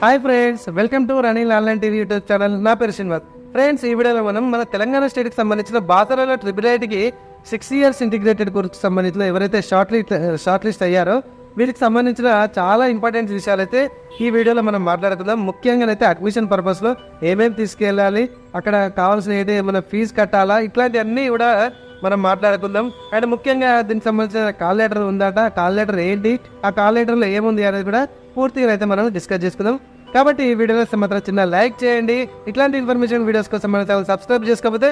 Hi friends, welcome to running online TV YouTube channel. నా పేరు Srinivas. Friends, ఈ వీడియోలో మనం మన తెలంగాణ స్టేట్కి సంబంధించిన బాసరాలో ట్రిపుల్ 6 ఇయర్స్ ఇంటిగ్రేటెడ్ కోర్సుకి సంబంధించిన ఎవరైతే షార్ట్ లిస్ట్ అయ్యారో వీరికి సంబంధించిన చాలా ఇంపార్టెంట్ విషయాలు అయితే ఈ వీడియోలో మనం మాట్లాడుకుందాం. ముఖ్యంగా అయితే అడ్మిషన్ పర్పస్లో ఏమేమి తీసుకెళ్ళాలి, అక్కడ కావాల్సిన ఏమైనా ఫీజు కట్టాలా, ఇట్లాంటివన్నీ కూడా మనం మాట్లాడుకుందాం. అండ్ ముఖ్యంగా దీనికి సంబంధించిన కాల్ లెటర్ ఉందట, కాల్ లెటర్ ఏంటి, ఆ కాల్ లెటర్లో ఏముంది అనేది కూడా పూర్తిగా అయితే మనం డిస్కస్ చేసుకుందాం. కాబట్టి ఈ వీడియోలో మాత్రం చిన్న లైక్ చేయండి. ఇట్లాంటి ఇన్ఫర్మేషన్ వీడియోస్ కోసం మన ఛానల్ సబ్స్క్రైబ్ చేసుకోకపోతే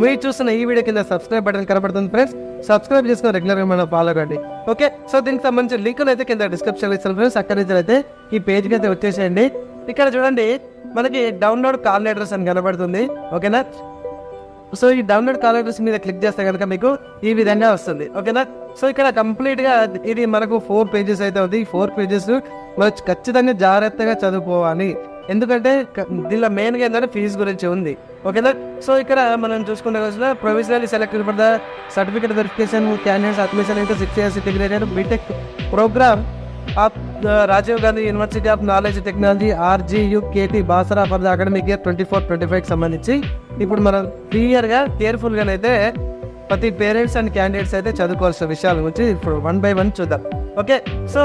మీరు చూస్తున్న ఈ వీడియో కింద సబ్స్క్రైబ్ బటన్ కనబడుతుంది ఫ్రెండ్స్. సబ్స్క్రైబ్ చేసుకుని రెగ్యులర్గా మనం ఫాలో కండి. ఓకే, సో దీనికి సంబంధించిన లింకులు అయితే కింద డిస్క్రిప్షన్లో ఇస్తాను ఫ్రెండ్స్. అక్కడి నుంచి అయితే ఈ పేజ్కి అయితే వచ్చేసేయండి. ఇక్కడ చూడండి, మనకి డౌన్లోడ్ కాల్ లెటర్స్ అని కనబడుతుంది. ఓకేనా? సో ఈ డౌన్లోడ్ కాల్ లెటర్స్ మీద క్లిక్ చేస్తే కనుక మీకు ఈ విధంగా వస్తుంది. ఓకేనా? సో ఇక్కడ కంప్లీట్గా ఇది మనకు 4 పేజెస్ అయితే ఉంది. ఈ 4 పేజెస్ మనం ఖచ్చితంగా జాగ్రత్తగా చదువుకోవాలి. ఎందుకంటే దీనిలో మెయిన్గా ఏంటంటే ఫీజు గురించి ఉంది. ఓకేనా? సో ఇక్కడ మనం చూసుకుంటే వచ్చిన provisionally selected for the certificate verification candidates admission into 6 years integrated BTech programme of Rajiv Gandhi university of knowledge technology RGUKT Basara for the academic year 24-25కి సంబంధించి ఇప్పుడు మనం క్లియర్గా కేర్ఫుల్గానైతే ప్రతి పేరెంట్స్ అండ్ క్యాండిడేట్స్ అయితే చదువుకోవాల్సిన విషయాల గురించి ఇప్పుడు 1 by 1 చూద్దాం. ఓకే, సో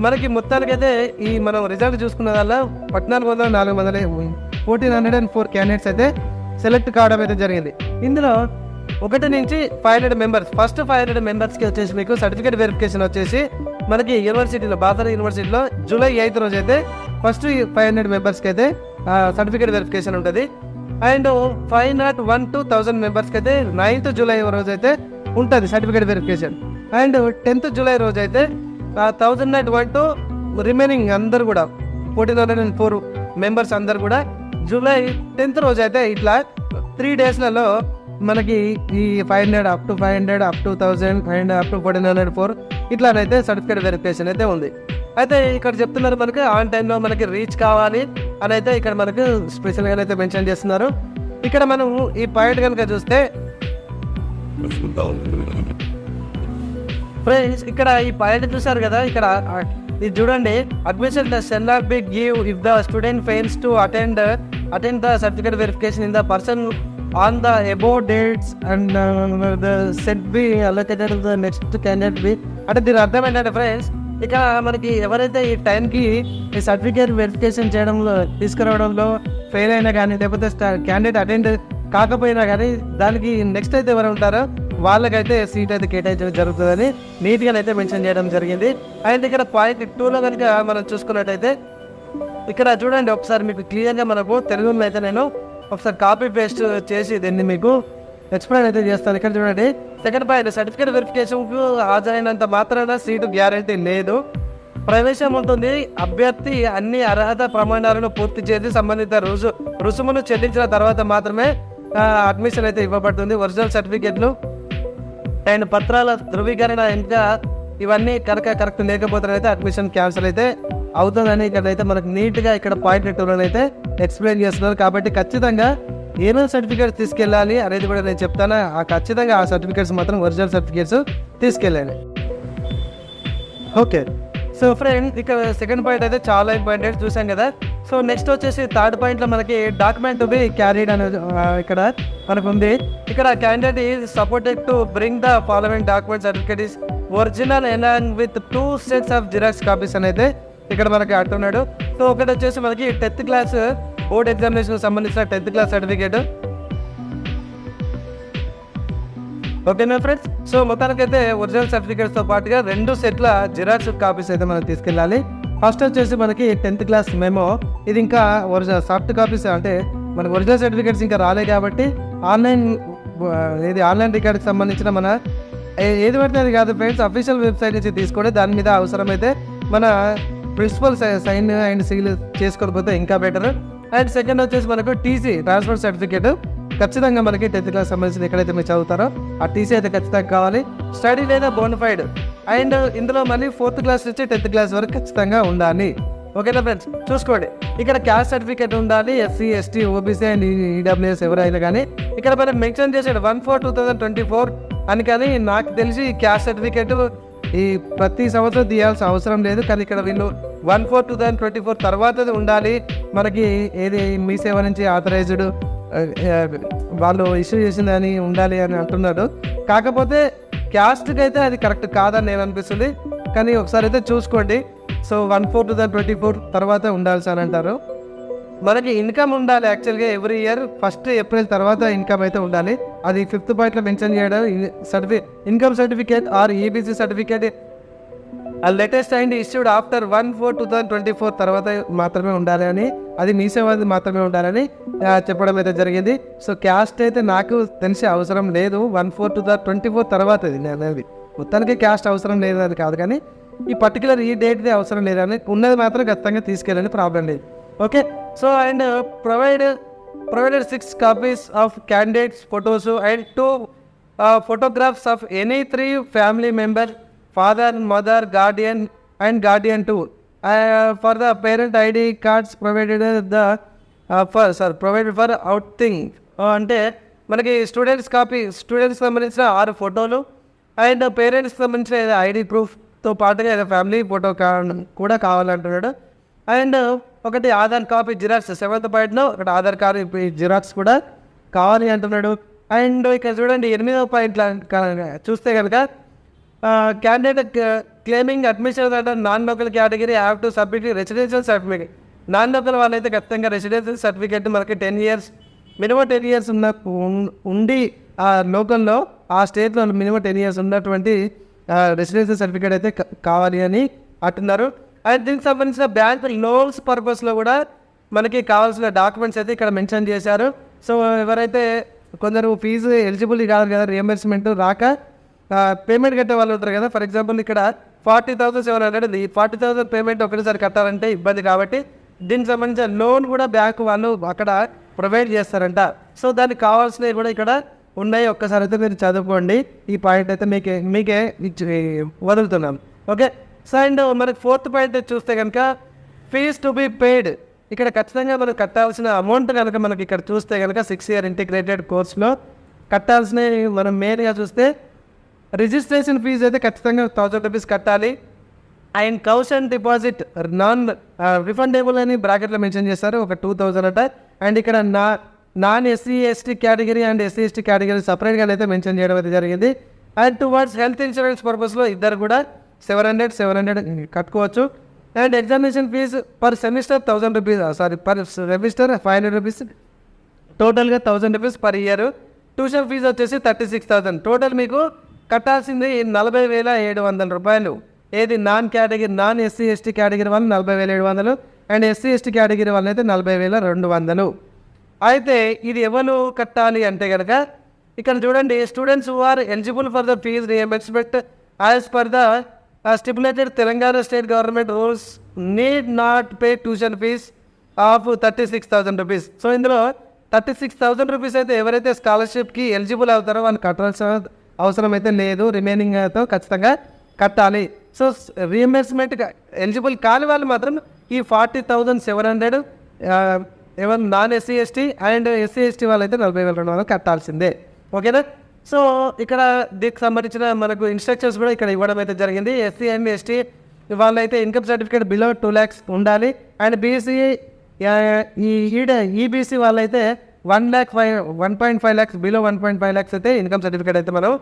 మనకి మొత్తానికైతే ఈ మనం రిజల్ట్ చూసుకున్న వల్ల 1404 క్యాండిడేట్స్ అయితే సెలెక్ట్ కావడం అయితే జరిగింది. ఇందులో 1 నుంచి 500 మెంబర్స్, ఫస్ట్ 500 మెంబర్స్కి వచ్చేసి మీకు సర్టిఫికేట్ వెరిఫికేషన్ వచ్చేసి మనకి యూనివర్సిటీలో బాసరా యూనివర్సిటీలో జూలై 8 రోజు అయితే ఫస్ట్ 500 మెంబర్స్కి అయితే సర్టిఫికేట్ వెరిఫికేషన్ ఉంటుంది. అండ్ 501 to 1000 మెంబర్స్కి అయితే 9th జూలై రోజు అయితే ఉంటుంది certificate verification. And 10th July రోజు అయితే 1001 to రిమైనింగ్ అందరు కూడా 1404 మెంబర్స్ అందరు కూడా జూలై 10th రోజు అయితే ఇట్లా 3 daysలలో మనకి ఈ 500 up to 500 up to 1000 and up to 1404 ఇట్లానైతే సర్టిఫికేట్ వెరిఫికేషన్ అయితే ఉంది. అయితే ఇక్కడ చెప్తున్నారు మనకి ఆన్ టైంలో మనకి రీచ్ కావాలి అని అయితే ఇక్కడ మనకు స్పెషల్గా అయితే మెన్షన్ చేస్తున్నారు. ఇక్కడ మనం ఈ పాయింట్ కనుక చూస్తే ఫ్రెండ్స్, ఇక్కడ ఈ పాయింట్ చూసారు కదా, ఇక్కడ ఇది చూడండి, admission shall not be give if the student fails to attend the certificate verification in the person on the above dates and the set be allocated the next candidate be. అంటే దీని అర్థం ఏంటంటే friends, ఇక మనకి ఎవరైతే ఈ టైంకి ఈ సర్టిఫికేట్ వెరిఫికేషన్ చేయడంలో తీసుకురావడంలో ఫెయిల్ అయినా కానీ లేకపోతే క్యాండిడేట్ అటెండ్ కాకపోయినా కానీ దానికి నెక్స్ట్ అయితే ఎవరు ఉంటారో వాళ్ళకైతే సీట్ అయితే కేటాయించడం జరుగుతుందని నీట్గా అయితే మెన్షన్ చేయడం జరిగింది. అండ్ ఇక్కడ పాయింట్ 2లో కనుక మనం చూసుకున్నట్టయితే ఇక్కడ చూడండి, ఒకసారి మీకు క్లియర్గా మనకు తెలుగులో అయితే నేను ఒకసారి కాపీ పేస్ట్ చేసి దీన్ని మీకు ఎక్స్ప్లెయిన్ అయితే చేస్తాను. ఇక్కడ చూడండి, సెకండ్ పాయింట్, సర్టిఫికేట్ వెరిఫికేషన్కు హాజరైనంత మాత్రాన సీటు గ్యారంటీ లేదు. ప్రవేశం ఉంటుంది. అభ్యర్థి అన్ని అర్హత ప్రమాణాలను పూర్తి చేసి సంబంధిత రుసుమును చెల్లించిన తర్వాత మాత్రమే అడ్మిషన్ అయితే ఇవ్వబడుతుంది. ఒరిజినల్ సర్టిఫికేట్లు అండ్ పత్రాల ధృవీకరణ ఇంకా ఇవన్నీ కరెక్ట్ లేకపోతే అయితే అడ్మిషన్ క్యాన్సిల్ అయితే అవుతుందని ఇక్కడైతే మనకు నీట్గా ఇక్కడ పాయింట్ 2లో అయితే ఎక్స్ప్లెయిన్ చేస్తున్నారు. కాబట్టి ఖచ్చితంగా ఏమేమి సర్టిఫికేట్స్ తీసుకెళ్ళాలి అనేది కూడా నేను చెప్తాను. ఖచ్చితంగా ఆ సర్టిఫికేట్స్ మాత్రం ఒరిజినల్ సర్టిఫికేట్స్ తీసుకెళ్ళాలి. ఓకే, సో ఫ్రెండ్, ఇక సెకండ్ పాయింట్ అయితే చాలా ఇంపార్టెంట్ చూసాం కదా. సో నెక్స్ట్ వచ్చేసి థర్డ్ పాయింట్లో మనకి డాక్యుమెంట్ టు బి క్యారీడ్ అనేది ఇక్కడ మనకు ఉంది. ఇక్కడ candidate is supported to bring the following document certificate is original along with 2 sets of xerox copies అనేది ఇక్కడ మనకి అంటున్నాడు. సో ఒకటి వచ్చేసి మనకి 10th క్లాస్ బోర్డ్ ఎగ్జామినేషన్ సంబంధించిన 10th క్లాస్ సర్టిఫికేట్. ఓకేనా ఫ్రెండ్స్? సో మొత్తానికైతే ఒరిజినల్ సర్టిఫికేట్స్తో పాటుగా 2 సెట్ల జిరాక్స్ కాపీస్ అయితే మనం తీసుకెళ్ళాలి. ఫస్ట్ వచ్చేసి మనకి 10th క్లాస్ మెమో, ఇది ఇంకా ఒరిజినల్ సాఫ్ట్ కాపీస్, అంటే మనకు ఒరిజినల్ సర్టిఫికేట్స్ ఇంకా రాలేదు కాబట్టి ఆన్లైన్ రికార్డ్కి సంబంధించిన మన ఏది పడితే అది కాదు ఫ్రెండ్స్, అఫీషియల్ వెబ్సైట్ నుంచి తీసుకోండి. దాని మీద అవసరమైతే మన ప్రిన్సిపల్ సైన్ అండ్ సీల్ చేసుకోకపోతే ఇంకా బెటర్. అండ్ సెకండ్ వచ్చేసి మనకు టీసీ ట్రాన్స్ఫర్ సర్టిఫికేట్ ఖచ్చితంగా మనకి 10th క్లాస్ సంబంధించి ఎక్కడైతే మీరు చదువుతారో ఆ టీసీ అయితే ఖచ్చితంగా కావాలి. స్టడీ లేదా బోనఫైడ్. అండ్ ఇందులో మళ్ళీ 4th క్లాస్ నుంచి 10th క్లాస్ వరకు ఖచ్చితంగా ఉండాలి. ఓకేనా ఫ్రెండ్స్? చూసుకోండి, ఇక్కడ క్యాస్ట్ సర్టిఫికేట్ ఉండాలి. SC ST OBC and EWS ఎవరైనా కానీ ఇక్కడ మనం మెన్షన్ చేసాడు 1/4/2024 అని. కానీ నాకు తెలిసి క్యాస్ట్ సర్టిఫికేట్ ఈ ప్రతి సంవత్సరం తీయాల్సిన అవసరం లేదు. కానీ ఇక్కడ వీళ్ళు 1/4/2024 తర్వాత ఉండాలి మనకి, ఏది మీ సేవ నుంచి ఆథరైజ్డ్ వాళ్ళు ఇష్యూ చేసిందని ఉండాలి అని అంటున్నాడు. కాకపోతే క్యాస్ట్కి అయితే అది కరెక్ట్ కాదని నేను అనిపిస్తుంది, కానీ ఒకసారి అయితే చూసుకోండి. సో 1/4/2024 తర్వాత ఉండాల్సి అని అంటారు. మనకి ఇన్కమ్ ఉండాలి యాక్చువల్గా ఎవ్రీ ఇయర్ 1st ఏప్రిల్ తర్వాత ఇన్కమ్ అయితే ఉండాలి. అది 5th పాయింట్లో మెన్షన్ చేయడం, income certificate or EBC certificate latest and issued after 1/4/2024 తర్వాత మాత్రమే ఉండాలి అని, అది మీ సేవది మాత్రమే ఉండాలని చెప్పడం అయితే జరిగింది. సో క్యాస్ట్ అయితే నాకు తెలిసే అవసరం లేదు, 1/4/2024 తర్వాత నేను అనేది మొత్తానికి క్యాస్ట్ అవసరం లేదు అని కాదు, కానీ ఈ పర్టికులర్ ఈ డేట్ది అవసరం లేదని, ఉన్నది మాత్రం ఖచ్చితంగా తీసుకెళ్ళండి, ప్రాబ్లం లేదు. Okay, so and provided 6 copies of candidates photos and 2 photographs of any 3 family members, father, mother, guardian and guardian too. For the parent ID cards provided provided for outing. అంటే మనకి స్టూడెంట్స్ సంబంధించిన 6 ఫోటోలు and parents సంబంధించిన ID ప్రూఫ్తో పాటుగా family photo కూడా కావాలంటున్నాడు. And ఒకటి Aadhaar copy xerox 7th పాయింట్లో ఒకటి ఆధార్ కాపీ జిరాక్స్ కూడా కావాలి అంటున్నాడు. అండ్ ఇక్కడ చూడండి 8వ పాయింట్ చూస్తే కనుక క్యాండిడేట్ క్లెయిమింగ్ అడ్మిషన్ అంటారు non local category have to submit residential certificate. Non local వాళ్ళైతే ఖచ్చితంగా రెసిడెన్షియల్ సర్టిఫికేట్ మనకి 10 years మినిమం 10 years ఉండి ఆ లోకల్లో ఆ స్టేట్లో మినిమం 10 years ఉన్నటువంటి రెసిడెన్షియల్ సర్టిఫికేట్ అయితే కావాలి అని అంటున్నారు. అండ్ దీనికి సంబంధించిన బ్యాంక్ లోన్స్ పర్పస్లో కూడా మనకి కావాల్సిన డాక్యుమెంట్స్ అయితే ఇక్కడ మెన్షన్ చేశారు. సో ఎవరైతే కొందరు ఫీజు ఎలిజిబుల్ కాదు కదా, రియంబర్స్మెంట్ రాక పేమెంట్ కట్టే వాళ్ళు ఉంటారు కదా, ఫర్ ఎగ్జాంపుల్ ఇక్కడ 40,700 ఈ 40,000 పేమెంట్ ఒకటిసారి కట్టాలంటే ఇబ్బంది, కాబట్టి దీనికి సంబంధించిన లోన్ కూడా బ్యాంకు వాళ్ళు అక్కడ ప్రొవైడ్ చేస్తారంట. సో దానికి కావాల్సినవి కూడా ఇక్కడ ఉన్నాయి, ఒక్కసారి అయితే మీరు చదువుకోండి. ఈ పాయింట్ అయితే మీకే వదులుతున్నాం. ఓకే, సో అండ్ మనకి 4th పాయింట్ చూస్తే కనుక ఫీజ్ టు బి పెయిడ్. ఇక్కడ ఖచ్చితంగా మనకు కట్టాల్సిన అమౌంట్ కనుక మనకి ఇక్కడ చూస్తే కనుక 6 year ఇంటిగ్రేటెడ్ కోర్సులో కట్టాల్సినవి మనం మెయిన్గా చూస్తే రిజిస్ట్రేషన్ ఫీజు అయితే ఖచ్చితంగా 1000 rupees కట్టాలి. అండ్ కౌషన్ డిపాజిట్ నాన్ రిఫండబుల్ అని బ్రాకెట్లో మెన్షన్ చేస్తారు, ఒక 2000 అట. అండ్ ఇక్కడ non SC/ST category and SC/ST category సపరేట్గా అయితే మెన్షన్ చేయడం అయితే జరిగింది. అండ్ టువర్డ్స్ హెల్త్ ఇన్సూరెన్స్ పర్పస్లో ఇద్దరు కూడా 700 కట్టుకోవచ్చు. And examination fee per semester 1000 rupees, per semester 500 rupees, టోటల్గా 1000 rupees per year. Tuition fee వచ్చేసి 36,000. టోటల్ మీకు కట్టాల్సింది 40,700 రూపాయలు. ఏది నాన్ SC/ST కేటగిరీ వాళ్ళు 40,700 అండ్ SC/ST కేటగిరీ వాళ్ళు అయితే 40,200. అయితే ఇది ఎవరు కట్టాలి అంటే కనుక ఇక్కడ చూడండి, students who are eligible for the fee reimbursement as per the stipulated Telangana state government rules need not pay tuition fee of 36,000 rupees. So ఇందులో 36,000 rupees అయితే ఎవరైతే స్కాలర్షిప్కి ఎలిజిబుల్ అవుతారో వాళ్ళు కట్టాల్సిన అవసరం అయితే లేదు, రిమైనింగ్తో ఖచ్చితంగా కట్టాలి. సో రీఎంబర్స్మెంట్ ఎలిజిబుల్ కాని వాళ్ళు మాత్రం ఈ 40,700 ఎవరు నాన్ SC/ST అండ్ SC/ST వాళ్ళైతే 40,200 కట్టాల్సిందే. ఓకేనా? సో ఇక్కడ దీనికి సంబంధించిన మనకు ఇన్స్ట్రక్షన్స్ కూడా ఇక్కడ ఇవ్వడం అయితే జరిగింది. SC అండ్ ST వాళ్ళైతే ఇన్కమ్ సర్టిఫికేట్ బిలో 2 lakhs ఉండాలి. అండ్ BC EBC వాళ్ళైతే 1.5 lakhs బిలో 1.5 lakhs అయితే ఇన్కమ్ సర్టిఫికేట్ అయితే మనం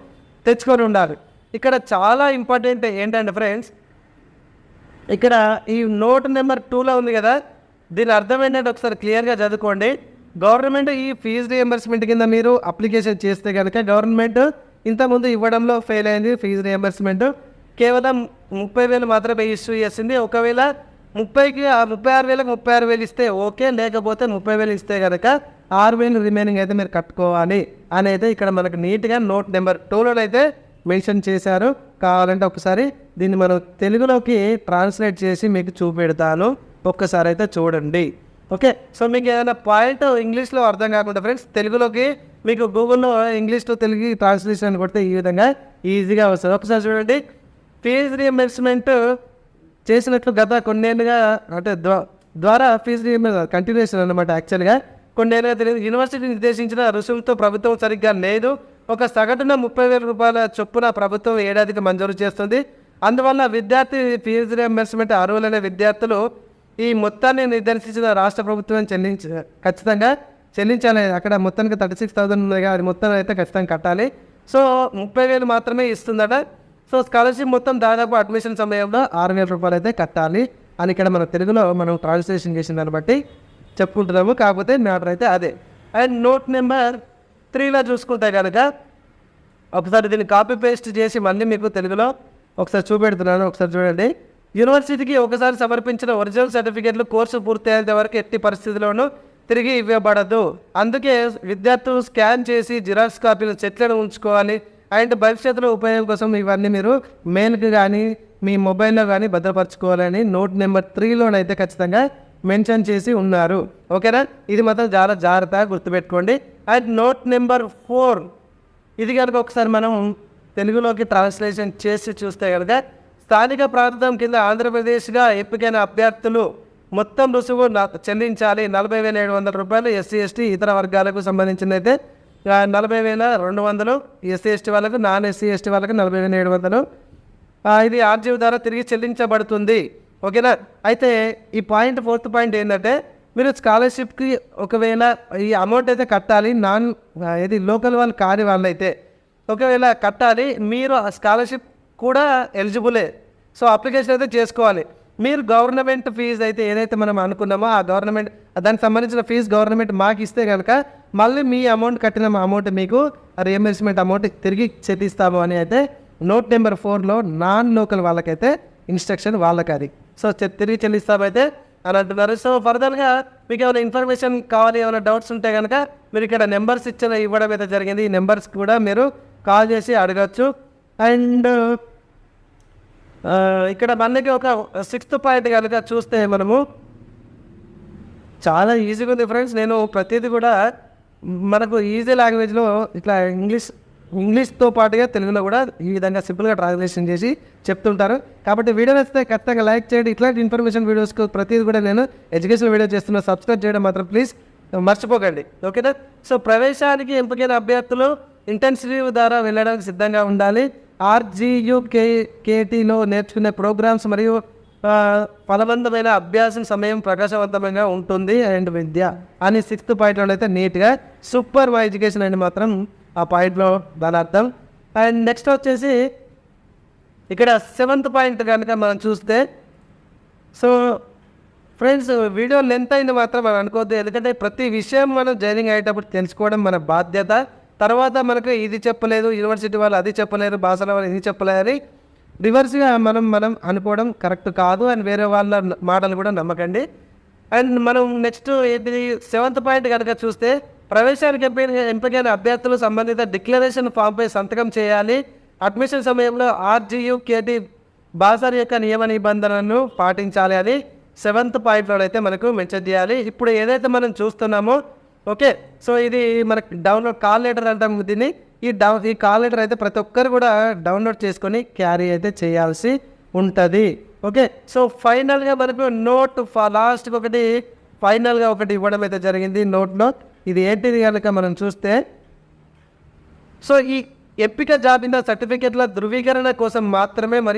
తెచ్చుకొని ఉండాలి. ఇక్కడ చాలా ఇంపార్టెంట్ ఏంటంటే ఫ్రెండ్స్, ఇక్కడ ఈ నోట్ నెంబర్ 2లో ఉంది కదా, దీని అర్థం ఏంటంటే ఒకసారి క్లియర్గా చదువుకోండి. గవర్నమెంట్ ఈ ఫీజు రియంబర్స్మెంట్ కింద మీరు అప్లికేషన్ చేస్తే కనుక గవర్నమెంట్ ఇంతకుముందు ఇవ్వడంలో ఫెయిల్ అయింది. ఫీజు రియంబర్స్మెంట్ కేవలం 30,000 మాత్రమే ఇష్యూ చేసింది. ఒకవేళ 36,000కి 36,000 ఇస్తే ఓకే, లేకపోతే 30,000 ఇస్తే కనుక 6,000 రిమైనింగ్ అయితే మీరు కట్టుకోవాలి అని అయితే ఇక్కడ మనకు నీట్గా నోట్ నెంబర్ 2లో అయితే మెన్షన్ చేశారు. కావాలంటే ఒకసారి దీన్ని మనం తెలుగులోకి ట్రాన్స్లేట్ చేసి మీకు చూపెడతాను, ఒక్కసారి అయితే చూడండి. ఓకే, సో మీకు ఏదైనా పాయింట్ ఇంగ్లీష్లో అర్థం కాకుండా ఫ్రెండ్స్ తెలుగులోకి మీకు గూగుల్లో ఇంగ్లీష్ టు తెలుగు ట్రాన్స్లేషన్ కొడితే ఈ విధంగా ఈజీగా వస్తుంది. ఒకసారి చూడండి. ఫీజు రియంబర్స్మెంట్ చేసినట్లు గత కొన్నేళ్ళుగా అంటే ద్వారా ఫీజు రియంబర్స్మెంట్ కంటిన్యూషన్ అనమాట. యాక్చువల్గా కొన్నేళ్ళుగా తెలియదు, యూనివర్సిటీ నిర్దేశించిన రుసుముతో ప్రభుత్వం సరిగ్గా లేదు. ఒక సగటున 30,000 రూపాయల చొప్పున ప్రభుత్వం ఏడాదికి మంజూరు చేస్తుంది. అందువల్ల విద్యార్థి ఫీజు రియంబర్స్మెంట్ అర్హులైన విద్యార్థులు ఈ మొత్తాన్ని నిర్దేశించిన రాష్ట్ర ప్రభుత్వం ఖచ్చితంగా చెల్లించాలి. అక్కడ మొత్తానికి 36,000 ఉంది అది మొత్తం అయితే ఖచ్చితంగా కట్టాలి. సో 30,000 మాత్రమే ఇస్తుందట. సో స్కాలర్షిప్ మొత్తం దాదాపు అడ్మిషన్ సమయంలో 6,000 రూపాయలు అయితే కట్టాలి అని ఇక్కడ మన తెలుగులో మనం ట్రాన్స్లేషన్ చేసిన దాన్ని బట్టి చెప్పుకుంటున్నాము. కాకపోతే మ్యాటర్ అయితే అదే. అండ్ నోట్ నెంబర్ 3లో చూసుకుంటే కనుక ఒకసారి దీన్ని కాపీ పేస్ట్ చేసి మళ్ళీ మీకు తెలుగులో ఒకసారి చూపెడుతున్నాను. ఒకసారి చూడండి. యూనివర్సిటీకి ఒకసారి సమర్పించిన ఒరిజినల్ సర్టిఫికేట్లు కోర్సు పూర్తయ్యేంత వరకు ఎట్టి పరిస్థితుల్లోనూ తిరిగి ఇవ్వబడదు. అందుకే విద్యార్థులు స్కాన్ చేసి జిరాక్స్ కాపీలు చెట్లను ఉంచుకోవాలి. అండ్ భవిష్యత్తులో ఉపయోగం కోసం ఇవన్నీ మీరు మెయిల్కి కానీ మీ మొబైల్లో కానీ భద్రపరచుకోవాలని నోట్ నెంబర్ 3లోనైతే ఖచ్చితంగా మెన్షన్ చేసి ఉన్నారు. ఓకేనా, ఇది మాత్రం చాలా జాగ్రత్తగా గుర్తుపెట్టుకోండి. అండ్ నోట్ నెంబర్ 4 ఇది కనుక ఒకసారి మనం తెలుగులోకి ట్రాన్స్లేషన్ చేసి చూస్తే కనుక స్థానిక ప్రాంతం కింద ఆంధ్రప్రదేశ్గా ఎంపికైన అభ్యర్థులు మొత్తం రుసుము చెల్లించాలి. 40,700 రూపాయలు. ఎస్సీ ఎస్టీ ఇతర వర్గాలకు సంబంధించిన అయితే 40,200, ఎస్సీ ఎస్టీ వాళ్ళకు, నాన్ ఎస్సీ ఎస్టీ వాళ్ళకు 40,700. ఇది ఆర్జీవి ద్వారా తిరిగి చెల్లించబడుతుంది. ఓకేనా. అయితే ఈ పాయింట్ 4th పాయింట్ ఏంటంటే మీరు స్కాలర్షిప్కి ఒకవేళ ఈ అమౌంట్ అయితే కట్టాలి. ఇది లోకల్ వాళ్ళు కాని వాళ్ళు అయితే ఒకవేళ కట్టాలి. మీరు ఆ స్కాలర్షిప్ కూడా ఎలిజిబులే. సో అప్లికేషన్ అయితే చేసుకోవాలి. మీరు గవర్నమెంట్ ఫీజు అయితే ఏదైతే మనం అనుకున్నామో ఆ గవర్నమెంట్ దానికి సంబంధించిన ఫీజు గవర్నమెంట్ మాకు ఇస్తే కనుక మళ్ళీ మీ అమౌంట్ కట్టిన అమౌంట్ మీకు రియంబర్స్మెంట్ అమౌంట్ తిరిగి చెల్లిస్తాము అని అయితే నోట్ నెంబర్ 4లో నాన్ లోకల్ వాళ్ళకైతే ఇన్స్ట్రక్షన్ వాళ్ళకి అది. సో తిరిగి చెల్లిస్తామైతే అని అంటున్నారు. సో ఫర్దర్గా మీకు ఏమైనా ఇన్ఫర్మేషన్ కావాలి, ఏమైనా డౌట్స్ ఉంటే కనుక మీరు ఇక్కడ నెంబర్స్ ఇవ్వడం అయితే జరిగింది. ఈ నెంబర్స్ కూడా మీరు కాల్ చేసి అడగచ్చు. అండ్ ఇక్కడ మనకి ఒక 6th పాయింట్ కనుక చూస్తే మనము చాలా ఈజీగా ఉంది ఫ్రెండ్స్. నేను ప్రతిదీ కూడా మనకు ఈజీ లాంగ్వేజ్లో ఇట్లా ఇంగ్లీష్తో పాటుగా తెలుగులో కూడా ఈ విధంగా సింపుల్గా ట్రాన్స్లేషన్ చేసి చెప్తుంటారు. కాబట్టి వీడియో నచ్చితే ఖచ్చితంగా లైక్ చేయండి. ఇట్లాంటి ఇన్ఫర్మేషన్ వీడియోస్కి ప్రతిదీ కూడా నేను ఎడ్యుకేషన్ వీడియో చేస్తున్నా. సబ్స్క్రైబ్ చేయడం మాత్రం ప్లీజ్ మర్చిపోకండి. ఓకేనా. సో ప్రవేశానికి ఎంపికైన అభ్యర్థులు ఇంటెన్సివ్ ద్వారా వెళ్ళడానికి సిద్ధంగా ఉండాలి. RGUKTలో నేర్చుకునే ప్రోగ్రామ్స్ మరియు ఫలవంతమైన అభ్యాసం సమయం ప్రకాశవంతంగా ఉంటుంది అండ్ విద్య అని 6th పాయింట్లో అయితే నీట్గా సూపర్ మై ఎడ్యుకేషన్ అని మాత్రం ఆ పాయింట్లో దాని అర్థం. అండ్ నెక్స్ట్ వచ్చేసి ఇక్కడ 7th పాయింట్ కనుక మనం చూస్తే, సో ఫ్రెండ్స్ వీడియో లెంత్ అయింది మాత్రం మనం అనుకోవద్దు. ఎందుకంటే ప్రతి విషయం మనం జాయినింగ్ అయ్యేటప్పుడు తెలుసుకోవడం మన బాధ్యత. తర్వాత మనకు ఇది చెప్పలేదు, యూనివర్సిటీ వాళ్ళు అది చెప్పలేరు, భాషల వాళ్ళు ఇది చెప్పలేరు అని రివర్స్గా మనం అనుకోవడం కరెక్ట్ కాదు. అండ్ వేరే వాళ్ళ మాటలు కూడా నమ్మకండి. అండ్ మనం నెక్స్ట్ 7th పాయింట్ కనుక చూస్తే ప్రవేశానికి ఎంపికైన అభ్యర్థులు సంబంధిత డిక్లరేషన్ ఫామ్పై సంతకం చేయాలి. అడ్మిషన్ సమయంలో RGUKT భాషల యొక్క నియమ నిబంధనలను పాటించాలి అని 7th పాయింట్లో అయితే మనకు మెన్షన్ చేయాలి. ఇప్పుడు ఏదైతే మనం చూస్తున్నామో ఓకే, సో ఇది మనకి డౌన్లోడ్ కాల్ లెటర్ అంటాం దీన్ని. ఈ కాల్ లెటర్ అయితే ప్రతి ఒక్కరు కూడా డౌన్లోడ్ చేసుకొని క్యారీ అయితే చేయాల్సి ఉంటుంది. ఓకే, సో ఫైనల్గా మనకు నోట్ లాస్ట్కి ఫైనల్గా ఒకటి ఇవ్వడం అయితే జరిగింది నోట్లో. ఇది ఏంటిది కనుక మనం చూస్తే, సో ఈ ఎంపిక జాబితా సర్టిఫికేట్ల ధృవీకరణ కోసం మాత్రమే మరియు